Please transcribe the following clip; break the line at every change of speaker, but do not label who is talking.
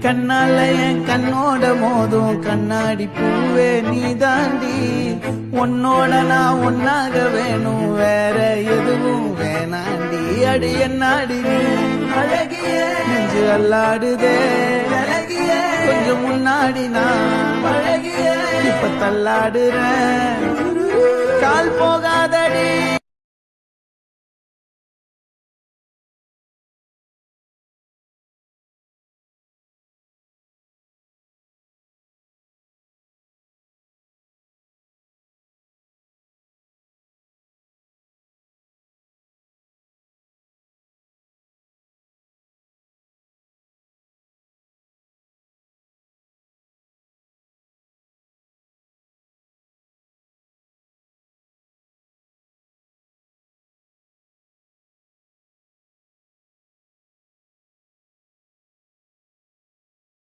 கண்ணால என் கண்ணோட மோதும் கண்ணாடி பூவே நீ தாண்டி, உன்னோட நான் ஒன்னாக வேணும் வேற எதுவும் வேணாண்டி. அடி என்னாடி நீ அழகிய நெஞ்சு அல்லாடுதே அழகிய, கொஞ்சம் முன்னாடி நான் அழகிய இப்ப தள்ளாடுறேன், கால் போகாதடி.